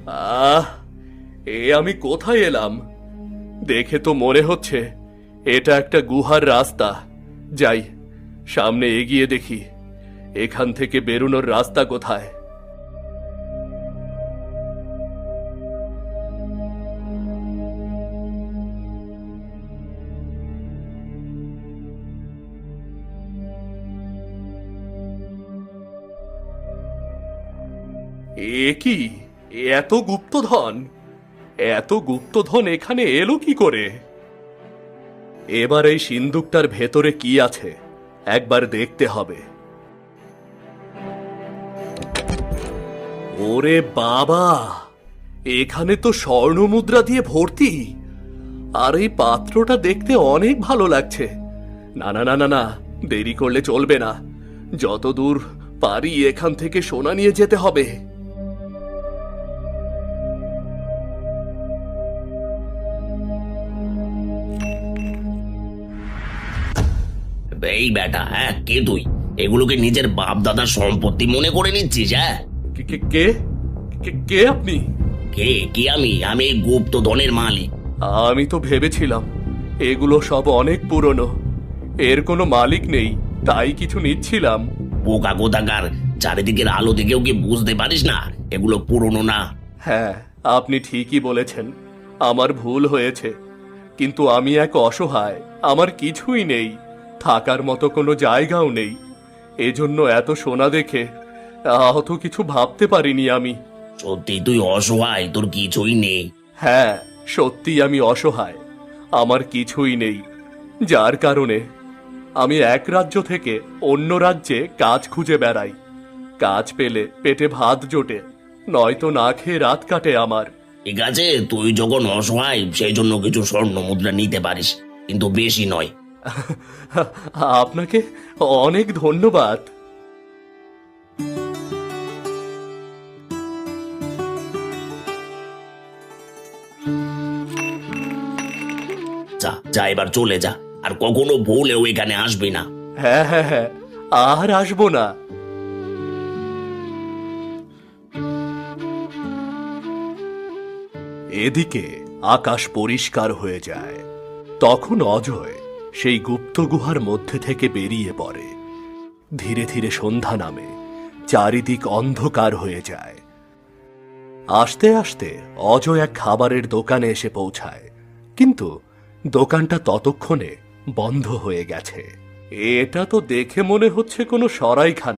আহ, এ আমি কোথায় এলাম? দেখে তো মনে হচ্ছে এটা একটা গুহার রাস্তা। যাই, সামনে এগিয়ে দেখি এখান থেকে বেরোনোর রাস্তা কোথায়। এ কি, এত গুপ্তধন! এত গুপ্তধন এখানে এলো কি করে? এবার এই সিন্দুকটার ভেতরে কি আছে একবার দেখতে হবে। ওরে বাবা, এখানে তো স্বর্ণ মুদ্রা দিয়ে ভর্তি। আর এই পাত্রটা দেখতে অনেক ভালো লাগছে। না না না না না, দেরি করলে চলবে না। যত দূর পারি এখান থেকে সোনা নিয়ে যেতে হবে। এই বেটা, হ্যাঁ কে তুই? এগুলোকে নিজের বাপ দাদার সম্পত্তি মনে করে নিচ্ছিস? হ্যাঁ, কে কে কে কে আপনি? কে কি? আমি এই গুপ্ত ধনের মালিক। আমি তো ভেবেছিলাম এগুলো সব অনেক পুরনো, এর কোনো মালিক নেই, তাই কিছু নিচ্ছিলাম। বোকা কোথাকার, চারিদিকের আলো দেখেও কি বুঝতে পারিস না এগুলো পুরনো না? হ্যাঁ, আপনি ঠিকই বলেছেন, আমার ভুল হয়েছে। কিন্তু আমি এক অসহায়, আমার কিছুই নেই, থাকার মতো কোনো জায়গাও নেই। এজন্য এত সোনা দেখে অত কিছু ভাবতে পারিনি আমি। সত্যি তুই অসহায়? তোর কিছুই নেই? হ্যাঁ, সত্যি আমি অসহায়, আমার কিছুই নেই। যার কারণে আমি এক রাজ্য থেকে অন্য রাজ্যে কাজ খুঁজে বেড়াই। কাজ পেলে পেটে ভাত জোটে, নয়তো না খেয়ে রাত কাটে আমার। ঠিক আছে, তুই যখন অসহায় সেই জন্য কিছু স্বর্ণ মুদ্রা নিতে পারিস, কিন্তু বেশি নয়। আপনাকে অনেক ধন্যবাদ। যা যা, এবার চলে যা, আর কখনো ভুলেও এখানে আসবি না। হ্যাঁ হ্যাঁ হ্যাঁ, আর আসবো না। এদিকে আকাশ পরিষ্কার হয়ে যায়। তখন অজয় সেই গুপ্ত গুহার মধ্যে থেকে বেরিয়ে পড়ে। ধীরে ধীরে সন্ধ্যা নামে, চারিদিক অন্ধকার হয়ে যায়। আস্তে আস্তে অজয় এক খাবারের দোকানে এসে পৌঁছায়, কিন্তু দোকানটা ততক্ষণে বন্ধ হয়ে গেছে। এটা তো দেখে মনে হচ্ছে কোনো সরাইখানা।